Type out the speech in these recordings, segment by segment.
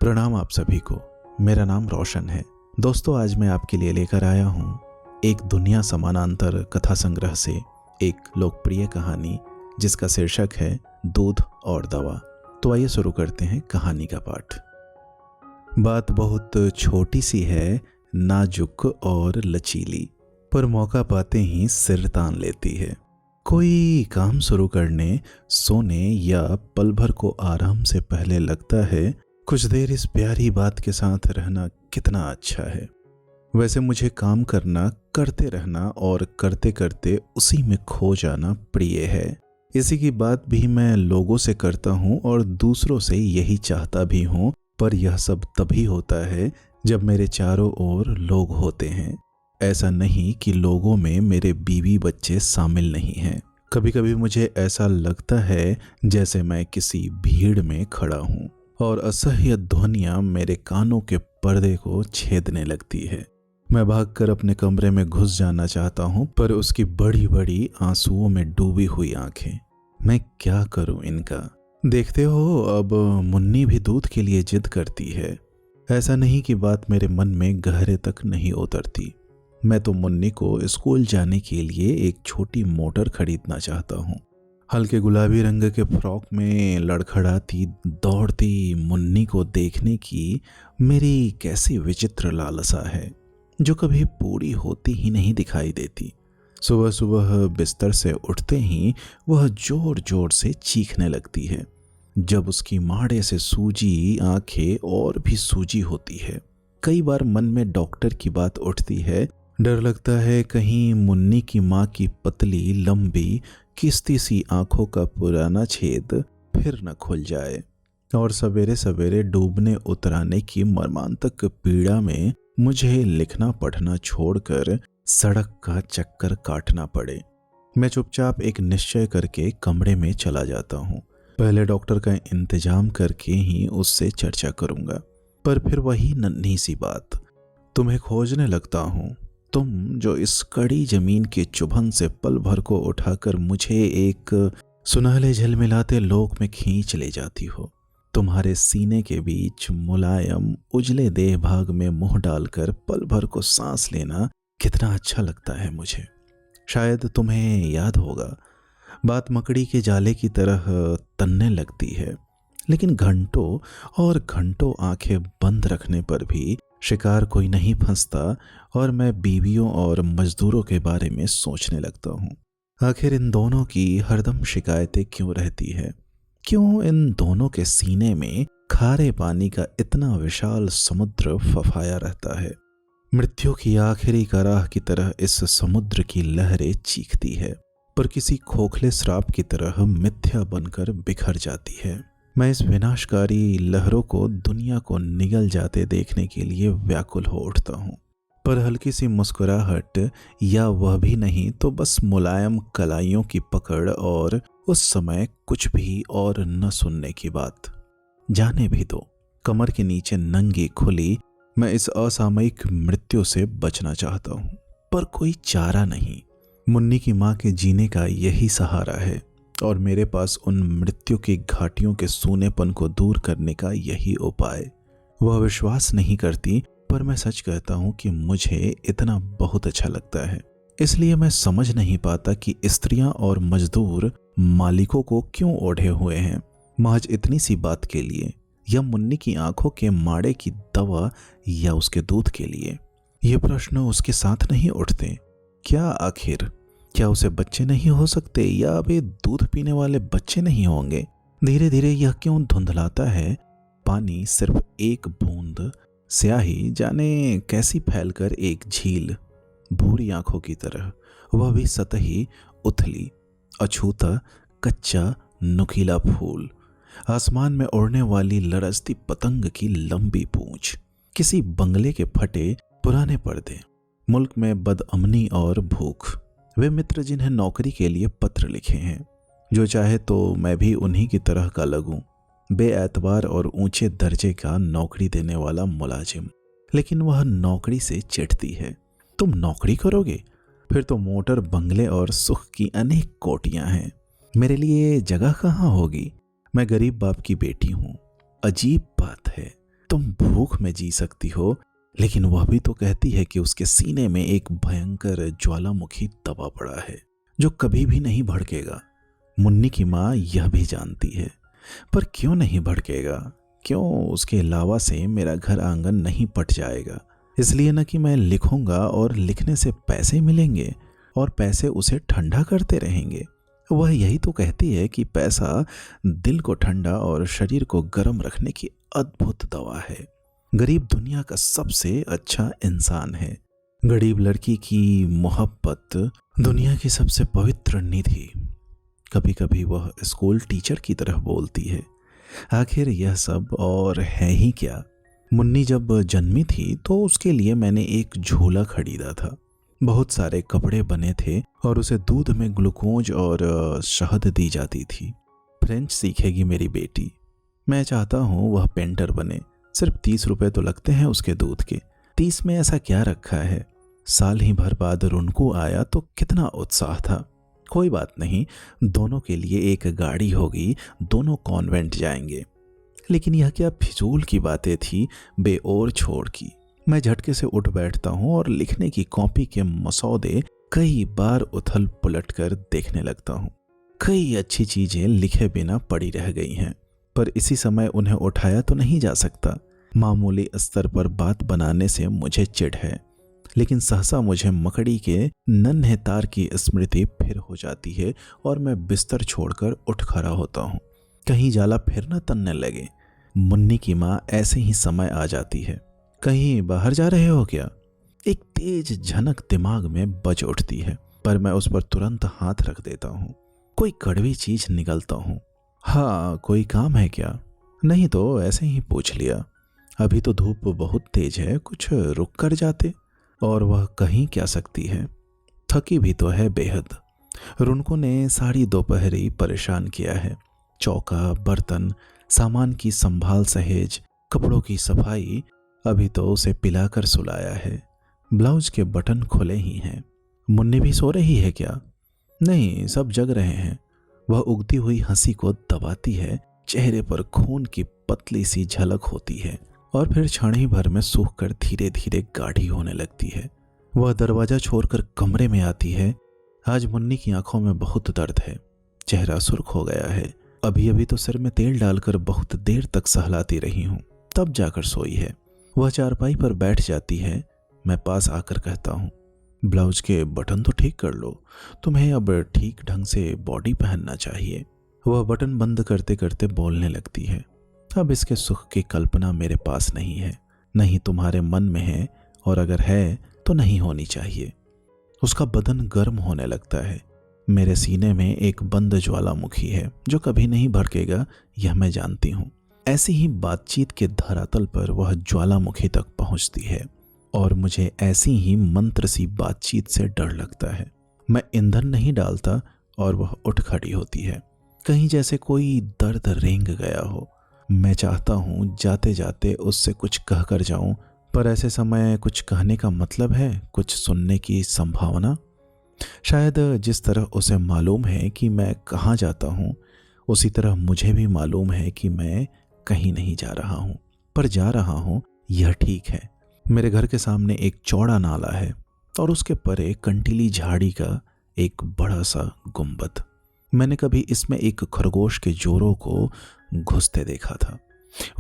प्रणाम आप सभी को। मेरा नाम रोशन है। दोस्तों, आज मैं आपके लिए लेकर आया हूँ एक दुनिया समानांतर कथा संग्रह से एक लोकप्रिय कहानी जिसका शीर्षक है दूध और दवा। तो आइए शुरू करते हैं कहानी का पाठ। बात बहुत छोटी सी है, नाजुक और लचीली, पर मौका पाते ही सिर तान लेती है। कोई काम शुरू करने, सोने या पल भर को आराम से पहले लगता है कुछ देर इस प्यारी बात के साथ रहना कितना अच्छा है। वैसे मुझे काम करना, करते रहना और करते करते उसी में खो जाना प्रिय है। इसी की बात भी मैं लोगों से करता हूँ और दूसरों से यही चाहता भी हूँ, पर यह सब तभी होता है जब मेरे चारों ओर लोग होते हैं। ऐसा नहीं कि लोगों में मेरे बीवी बच्चे शामिल नहीं हैं। कभी कभी मुझे ऐसा लगता है जैसे मैं किसी भीड़ में खड़ा हूँ और असह्य ध्वनियाँ मेरे कानों के पर्दे को छेदने लगती है। मैं भागकर अपने कमरे में घुस जाना चाहता हूँ, पर उसकी बड़ी बड़ी आंसुओं में डूबी हुई आंखें, मैं क्या करूँ इनका। देखते हो, अब मुन्नी भी दूध के लिए जिद करती है। ऐसा नहीं कि बात मेरे मन में गहरे तक नहीं उतरती। मैं तो मुन्नी को स्कूल जाने के लिए एक छोटी मोटर खरीदना चाहता हूँ। हल्के गुलाबी रंग के फ्रॉक में लड़खड़ाती दौड़ती मुन्नी को देखने की मेरी कैसी विचित्र लालसा है, जो कभी पूरी होती ही नहीं दिखाई देती। सुबह सुबह बिस्तर से उठते ही वह जोर जोर से चीखने लगती है। जब उसकी माड़े से सूजी आंखें और भी सूजी होती है। कई बार मन में डॉक्टर की बात उठती है। डर लगता है कहीं मुन्नी की माँ की पतली लंबी किस्ती सी आंखों का पुराना छेद फिर न खुल जाए और सवेरे सवेरे डूबने उतराने की मर्मांतक पीड़ा में मुझे लिखना पढ़ना छोड़कर सड़क का चक्कर काटना पड़े। मैं चुपचाप एक निश्चय करके कमरे में चला जाता हूँ। पहले डॉक्टर का इंतजाम करके ही उससे चर्चा करूँगा, पर फिर वही नन्ही सी बात, तुम्हें खोजने लगता हूँ। तुम जो इस कड़ी जमीन के चुभन से पल भर को उठाकर मुझे एक सुनहले झलमिलाते लोक में खींच ले जाती हो। तुम्हारे सीने के बीच मुलायम उजले देह भाग में मुंह डालकर पल भर को सांस लेना कितना अच्छा लगता है मुझे। शायद तुम्हें याद होगा, बात मकड़ी के जाले की तरह तनने लगती है, लेकिन घंटों और घंटों आंखें बंद रखने पर भी शिकार कोई नहीं फंसता और मैं बीवियों और मजदूरों के बारे में सोचने लगता हूँ। आखिर इन दोनों की हरदम शिकायतें क्यों रहती है? क्यों इन दोनों के सीने में खारे पानी का इतना विशाल समुद्र फफाया रहता है? मृत्यु की आखिरी कराह की तरह इस समुद्र की लहरें चीखती है, पर किसी खोखले श्राप की तरह मिथ्या बनकर बिखर जाती है। मैं इस विनाशकारी लहरों को दुनिया को निगल जाते देखने के लिए व्याकुल हो उठता हूँ, पर हल्की सी मुस्कुराहट या वह भी नहीं तो बस मुलायम कलाइयों की पकड़ और उस समय कुछ भी और न सुनने की बात। जाने भी दो, कमर के नीचे नंगी खुली मैं इस असामयिक मृत्यु से बचना चाहता हूँ, पर कोई चारा नहीं। मुन्नी की माँ के जीने का यही सहारा है और मेरे पास उन मृत्यु की घाटियों के सूनेपन को दूर करने का यही उपाय। वह विश्वास नहीं करती, पर मैं सच कहता हूँ कि मुझे इतना बहुत अच्छा लगता है। इसलिए मैं समझ नहीं पाता कि स्त्रियां और मजदूर मालिकों को क्यों ओढ़े हुए हैं, महज इतनी सी बात के लिए, या मुन्नी की आंखों के माड़े की दवा या उसके दूध के लिए। ये प्रश्न उसके साथ नहीं उठते। क्या उसे बच्चे नहीं हो सकते, या वे दूध पीने वाले बच्चे नहीं होंगे? धीरे धीरे यह क्यों धुंधलाता है? पानी सिर्फ एक बूंद, स्याही जाने कैसी फैलकर एक झील, भूरी आंखों की तरह, वह भी सतही, उथली, अछूता, कच्चा, नुकीला फूल, आसमान में उड़ने वाली लरजती पतंग की लंबी पूंछ, किसी बंगले के फटे पुराने पर्दे, मुल्क में बदअमनी और भूख, वे मित्र जिन्हें नौकरी के लिए पत्र लिखे हैं, जो चाहे तो मैं भी उन्हीं की तरह का लगूं, बेएतबार और ऊंचे दर्जे का नौकरी देने वाला मुलाजिम। लेकिन वह नौकरी से चिढ़ती है। तुम नौकरी करोगे? फिर तो मोटर, बंगले और सुख की अनेक कोटियां हैं, मेरे लिए जगह कहाँ होगी? मैं गरीब बाप की बेटी हूँ। अजीब बात है, तुम भूख में जी सकती हो, लेकिन वह भी तो कहती है कि उसके सीने में एक भयंकर ज्वालामुखी दबा पड़ा है जो कभी भी नहीं भड़केगा। मुन्नी की माँ यह भी जानती है, पर क्यों नहीं भड़केगा? क्यों उसके अलावा से मेरा घर आंगन नहीं पट जाएगा? इसलिए न कि मैं लिखूंगा और लिखने से पैसे मिलेंगे और पैसे उसे ठंडा करते रहेंगे। वह यही तो कहती है कि पैसा दिल को ठंडा और शरीर को गर्म रखने की अद्भुत दवा है। गरीब दुनिया का सबसे अच्छा इंसान है। गरीब लड़की की मोहब्बत दुनिया की सबसे पवित्र निधि। कभी कभी वह स्कूल टीचर की तरह बोलती है। आखिर यह सब और है ही क्या? मुन्नी जब जन्मी थी तो उसके लिए मैंने एक झूला खरीदा था। बहुत सारे कपड़े बने थे और उसे दूध में ग्लूकोज और शहद दी जाती थी। फ्रेंच सीखेगी मेरी बेटी। मैं चाहता हूँ वह पेंटर बने। सिर्फ 30 रुपए तो लगते हैं उसके दूध के। 30 में ऐसा क्या रखा है? साल ही भर बाद रुनको आया तो कितना उत्साह था। कोई बात नहीं, दोनों के लिए एक गाड़ी होगी, दोनों कॉन्वेंट जाएंगे। लेकिन यह क्या फिजूल की बातें थी, बेओर छोड़ की। मैं झटके से उठ बैठता हूँ और लिखने की कॉपी के मसौदे कई बार उथल पुलट कर देखने लगता हूँ। कई अच्छी चीजें लिखे बिना पड़ी रह गई हैं, पर इसी समय उन्हें उठाया तो नहीं जा सकता। मामूली स्तर पर बात बनाने से मुझे चिढ़ है, लेकिन सहसा मुझे मकड़ी के नन्हे तार की स्मृति फिर हो जाती है और मैं बिस्तर छोड़कर उठ खड़ा होता हूँ। कहीं जाला फिर न तनने लगे। मुन्नी की माँ ऐसे ही समय आ जाती है। कहीं बाहर जा रहे हो क्या? एक तेज झनक दिमाग में बज उठती है, पर मैं उस पर तुरंत हाथ रख देता हूँ। कोई कड़वी चीज निगलता हूँ। हाँ, कोई काम है क्या? नहीं तो ऐसे ही पूछ लिया। अभी तो धूप बहुत तेज है, कुछ रुक कर जाते। और वह कहीं क्या सकती है, थकी भी तो है बेहद। रुनको ने सारी दोपहरी परेशान किया है। चौका, बर्तन, सामान की संभाल सहेज, कपड़ों की सफाई। अभी तो उसे पिलाकर सुलाया है। ब्लाउज के बटन खुले ही हैं। मुन्नी भी सो रही है क्या? नहीं, सब जग रहे हैं। वह उगती हुई हंसी को दबाती है। चेहरे पर खून की पतली सी झलक होती है और फिर क्षण ही भर में सूख कर धीरे धीरे गाढ़ी होने लगती है। वह दरवाजा छोड़कर कमरे में आती है। आज मुन्नी की आंखों में बहुत दर्द है। चेहरा सुर्ख हो गया है। अभी अभी तो सिर में तेल डालकर बहुत देर तक सहलाती रही हूँ, तब जाकर सोई है। वह चारपाई पर बैठ जाती है। मैं पास आकर कहता हूँ, ब्लाउज के बटन तो ठीक कर लो, तुम्हें अब ठीक ढंग से बॉडी पहनना चाहिए। वह बटन बंद करते करते बोलने लगती है, अब इसके सुख की कल्पना मेरे पास नहीं है, नहीं तुम्हारे मन में है, और अगर है तो नहीं होनी चाहिए। उसका बदन गर्म होने लगता है। मेरे सीने में एक बंद ज्वालामुखी है जो कभी नहीं भड़केगा, यह मैं जानती हूँ। ऐसी ही बातचीत के धरातल पर वह ज्वालामुखी तक पहुँचती है और मुझे ऐसी ही मंत्र सी बातचीत से डर लगता है। मैं ईंधन नहीं डालता और वह उठ खड़ी होती है, कहीं जैसे कोई दर्द रेंग गया हो। मैं चाहता हूँ जाते जाते उससे कुछ कहकर जाऊं, पर ऐसे समय कुछ कहने का मतलब है कुछ सुनने की संभावना। शायद जिस तरह उसे मालूम है कि मैं कहाँ जाता हूँ, उसी तरह मुझे भी मालूम है कि मैं कहीं नहीं जा रहा हूँ, पर जा रहा हूँ यह ठीक है। मेरे घर के सामने एक चौड़ा नाला है और उसके परे कंटीली झाड़ी का एक बड़ा सा गुंबद। मैंने कभी इसमें एक खरगोश के जोरों को घुसते देखा था।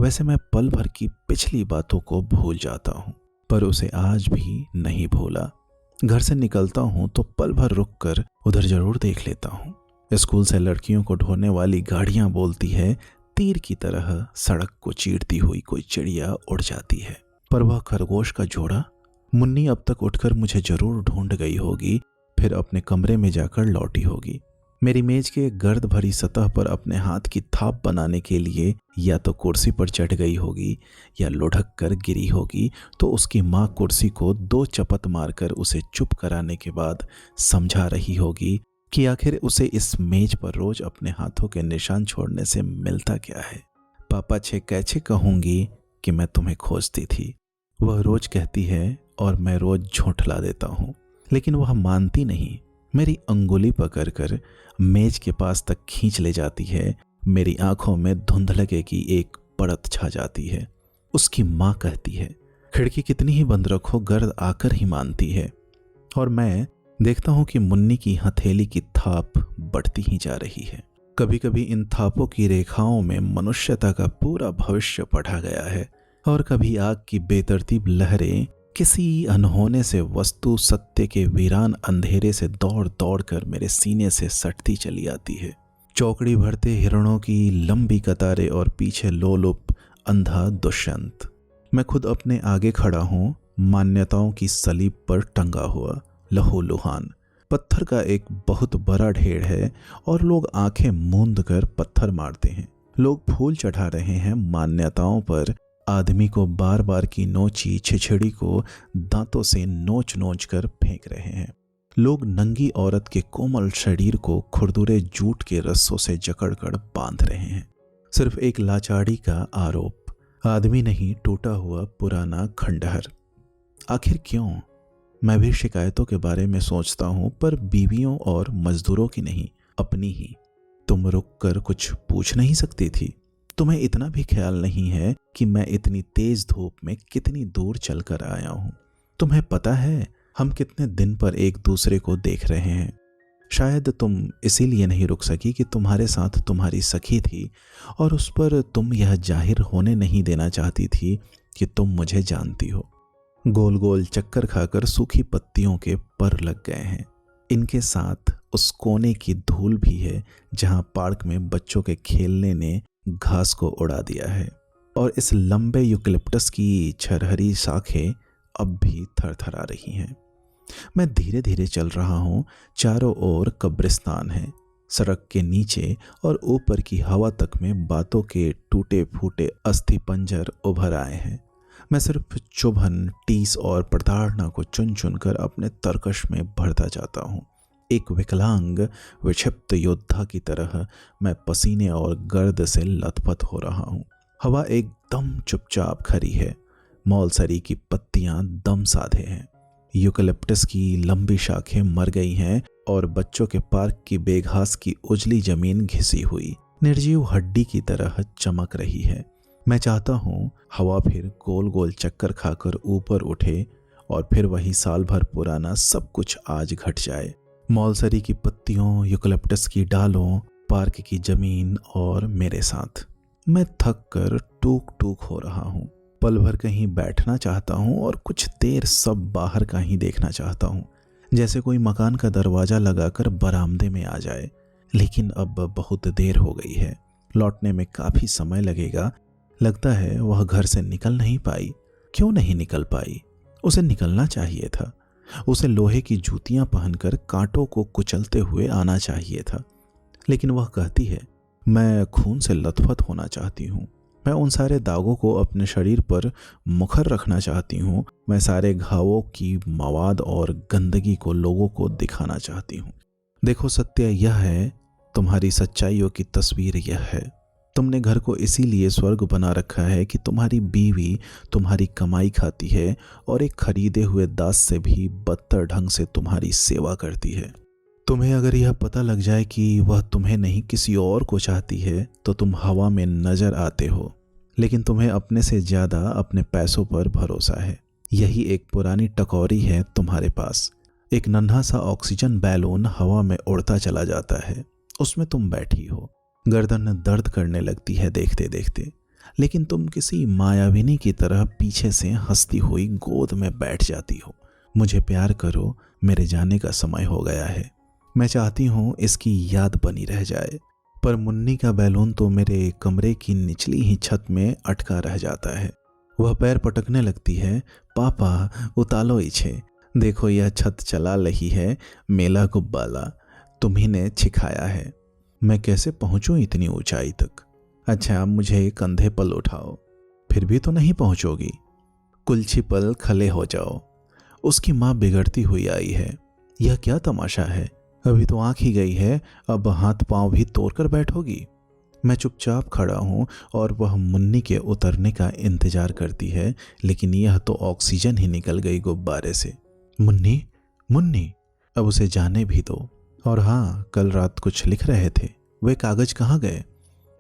वैसे मैं पल भर की पिछली बातों को भूल जाता हूँ, पर उसे आज भी नहीं भूला। घर से निकलता हूँ तो पल भर रुककर उधर जरूर देख लेता हूँ। स्कूल से लड़कियों को ढोने वाली गाड़ियां बोलती है, तीर की तरह सड़क को चीरती हुई कोई चिड़िया उड़ जाती है। पर वह खरगोश का जोड़ा? मुन्नी अब तक उठकर मुझे जरूर ढूंढ गई होगी, फिर अपने कमरे में जाकर लौटी होगी। मेरी मेज के गर्द भरी सतह पर अपने हाथ की थाप बनाने के लिए या तो कुर्सी पर चढ़ गई होगी या लुढ़क कर गिरी होगी, तो उसकी माँ कुर्सी को 2 चपत मारकर उसे चुप कराने के बाद समझा रही होगी कि आखिर उसे इस मेज पर रोज अपने हाथों के निशान छोड़ने से मिलता क्या है। पापा छे कैसे कहूंगी कि मैं तुम्हें खोजती थी, वह रोज कहती है और मैं रोज झूठला देता हूँ, लेकिन वह मानती नहीं। मेरी अंगुली पकड़कर मेज के पास तक खींच ले जाती है। मेरी आंखों में धुंधलके की एक परत छा जाती है। उसकी माँ कहती है। खिड़की कितनी ही बंद रखो, गर्द आकर ही मानती है। और मैं देखता हूं कि मुन्नी की हथेली की थाप बढ़ती ही जा रही है। कभी कभी इन थापों की रेखाओं में मनुष्यता का पूरा भविष्य पढ़ा गया है, और कभी आग की बेतरतीब लहरें किसी अनहोने से वस्तु सत्य के वीरान अंधेरे से दौड़ दौड़ कर मेरे सीने से सटती चली आती है। चौकड़ी भरते हिरणों की लंबी कतारें और पीछे लोलुप अंधा दुष्यंत। मैं खुद अपने आगे खड़ा हूं, मान्यताओं की सलीब पर टंगा हुआ, लहूलुहान। पत्थर का एक बहुत बड़ा ढेर है और लोग आंखें मूंद कर पत्थर मारते हैं। लोग फूल चढ़ा रहे हैं मान्यताओं पर। आदमी को बार बार की नोची छिछड़ी को दांतों से नोच नोच कर फेंक रहे हैं। लोग नंगी औरत के कोमल शरीर को खुरदुरे जूट के रस्सों से जकड़कर बांध रहे हैं। सिर्फ एक लाचारी का आरोप, आदमी नहीं, टूटा हुआ पुराना खंडहर। आखिर क्यों? मैं भी शिकायतों के बारे में सोचता हूं, पर बीवियों और मजदूरों की नहीं, अपनी ही। तुम रुक कर कुछ पूछ नहीं सकती थी? तुम्हें इतना भी ख्याल नहीं है कि मैं इतनी तेज धूप में कितनी दूर चलकर आया हूं? तुम्हें पता है हम कितने दिन पर एक दूसरे को देख रहे हैं? शायद तुम इसीलिए नहीं रुक सकी कि तुम्हारे साथ तुम्हारी सखी थी और उस पर तुम यह जाहिर होने नहीं देना चाहती थी कि तुम मुझे जानती हो। गोल गोल चक्कर खाकर सूखी पत्तियों के पर लग गए हैं। इनके साथ उस कोने की धूल भी है जहां पार्क में बच्चों के खेलने ने घास को उड़ा दिया है, और इस लंबे यूकलिप्टस की छरहरी शाखें अब भी थरथरा रही हैं। मैं धीरे धीरे चल रहा हूँ। चारों ओर कब्रिस्तान है। सड़क के नीचे और ऊपर की हवा तक में बातों के टूटे फूटे अस्थि पंजर उभर आए हैं। मैं सिर्फ चुभन, टीस और प्रताड़ना को चुन चुन कर अपने तरकश में भरता जाता हूँ। एक विकलांग विक्षिप्त योद्धा की तरह मैं पसीने और गर्द से लथपथ हो रहा हूँ। हवा एकदम चुपचाप खड़ी है। मौलसरी की पत्तियां दम साधे हैं। यूकलिप्टस की लंबी शाखें मर गई हैं और बच्चों के पार्क की बेघास की उजली जमीन घिसी हुई निर्जीव हड्डी की तरह चमक रही है। मैं चाहता हूँ हवा फिर गोल गोल चक्कर खाकर ऊपर उठे और फिर वही साल भर पुराना सब कुछ आज घट जाए। मौलसरी की पत्तियों, यूकलिप्टस की डालों, पार्क की जमीन और मेरे साथ। मैं थक कर टूक टूक हो रहा हूँ। पल भर कहीं बैठना चाहता हूँ और कुछ देर सब बाहर का ही देखना चाहता हूँ, जैसे कोई मकान का दरवाजा लगाकर बरामदे में आ जाए। लेकिन अब बहुत देर हो गई है। लौटने में काफी समय लगेगा। लगता है वह घर से निकल नहीं पाई। क्यों नहीं निकल पाई? उसे निकलना चाहिए था। उसे लोहे की जूतियां पहनकर कांटों को कुचलते हुए आना चाहिए था। लेकिन वह कहती है, मैं खून से लथपथ होना चाहती हूँ। मैं उन सारे दागों को अपने शरीर पर मुखर रखना चाहती हूँ। मैं सारे घावों की मवाद और गंदगी को लोगों को दिखाना चाहती हूँ। देखो, सत्य यह है, तुम्हारी सच्चाइयों की तस्वीर यह है। तुमने घर को इसीलिए स्वर्ग बना रखा है कि तुम्हारी बीवी तुम्हारी कमाई खाती है और एक खरीदे हुए दास से भी बदतर ढंग से तुम्हारी सेवा करती है। तुम्हें अगर यह पता लग जाए कि वह तुम्हें नहीं किसी और को चाहती है तो तुम हवा में नजर आते हो। लेकिन तुम्हें अपने से ज्यादा अपने पैसों पर भरोसा है। यही एक पुरानी टकौरी है तुम्हारे पास। एक नन्हा सा ऑक्सीजन बैलून हवा में उड़ता चला जाता है। उसमें तुम बैठी हो। गर्दन दर्द करने लगती है देखते देखते, लेकिन तुम किसी मायाविनी की तरह पीछे से हंसती हुई गोद में बैठ जाती हो। मुझे प्यार करो, मेरे जाने का समय हो गया है। मैं चाहती हूँ इसकी याद बनी रह जाए, पर मुन्नी का बैलून तो मेरे कमरे की निचली ही छत में अटका रह जाता है। वह पैर पटकने लगती है। पापा, उतालो इसे। देखो, यह छत चला रही है। मेला गुब्बाला तुम्ही ने छिखाया है। मैं कैसे पहुंचूं इतनी ऊंचाई तक? अच्छा, अब मुझे कंधे पर उठाओ। फिर भी तो नहीं पहुंचोगी। कुलछी पल खले हो जाओ। उसकी माँ बिगड़ती हुई आई है। यह क्या तमाशा है? अभी तो आंख ही गई है, अब हाथ पांव भी तोड़कर बैठोगी। मैं चुपचाप खड़ा हूं और वह मुन्नी के उतरने का इंतजार करती है, लेकिन यह तो ऑक्सीजन ही निकल गई गुब्बारे से। मुन्नी, मुन्नी, अब उसे जाने भी दो। और हाँ, कल रात कुछ लिख रहे थे, वे कागज कहाँ गए?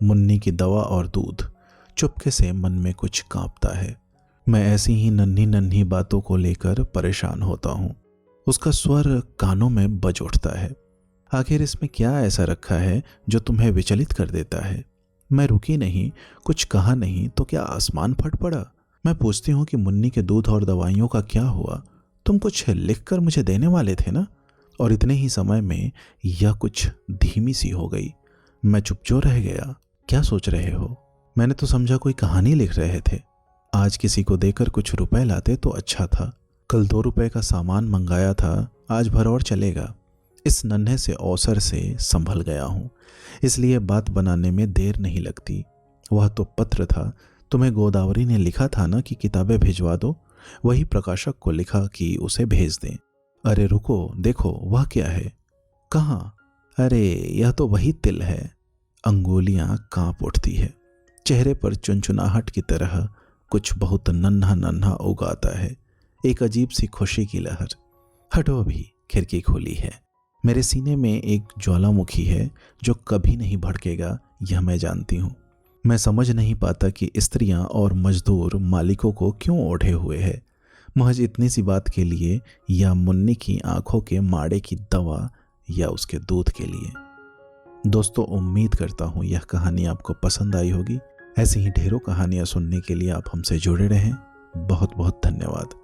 मुन्नी की दवा और दूध, चुपके से मन में कुछ कांपता है। मैं ऐसी ही नन्ही नन्ही बातों को लेकर परेशान होता हूँ। उसका स्वर कानों में बज उठता है। आखिर इसमें क्या ऐसा रखा है जो तुम्हें विचलित कर देता है? मैं रुकी नहीं, कुछ कहा नहीं तो क्या आसमान फट पड़ा? मैं पूछती हूँ कि मुन्नी के दूध और दवाइयों का क्या हुआ? तुम कुछ लिख कर मुझे देने वाले थे ना? और इतने ही समय में यह कुछ धीमी सी हो गई। मैं चुपचो रह गया। क्या सोच रहे हो? मैंने तो समझा कोई कहानी लिख रहे थे। आज किसी को देकर कुछ रुपए लाते तो अच्छा था। कल 2 रुपए का सामान मंगाया था, आज भर और चलेगा। इस नन्हे से अवसर से संभल गया हूँ, इसलिए बात बनाने में देर नहीं लगती। वह तो पत्र था, तुम्हें गोदावरी ने लिखा था ना कि किताबें भिजवा दो। वही प्रकाशक को लिखा कि उसे भेज दें। अरे रुको, देखो वह क्या है? कहाँ? अरे यह तो वही तिल है। अंगुलियां कांप उठती है। चेहरे पर चुनचुनाहट की तरह कुछ बहुत नन्हा नन्हा उगाता है, एक अजीब सी खुशी की लहर। हटो, अभी खिड़की खोली है। मेरे सीने में एक ज्वालामुखी है जो कभी नहीं भड़केगा, यह मैं जानती हूँ। मैं समझ नहीं पाता कि स्त्रियां और मजदूर मालिकों को क्यों ओढ़े हुए हैं, महज इतनी सी बात के लिए, या मुन्नी की आंखों के माड़े की दवा, या उसके दूध के लिए। दोस्तों, उम्मीद करता हूँ यह कहानी आपको पसंद आई होगी। ऐसी ही ढेरों कहानियाँ सुनने के लिए आप हमसे जुड़े रहें। बहुत बहुत धन्यवाद।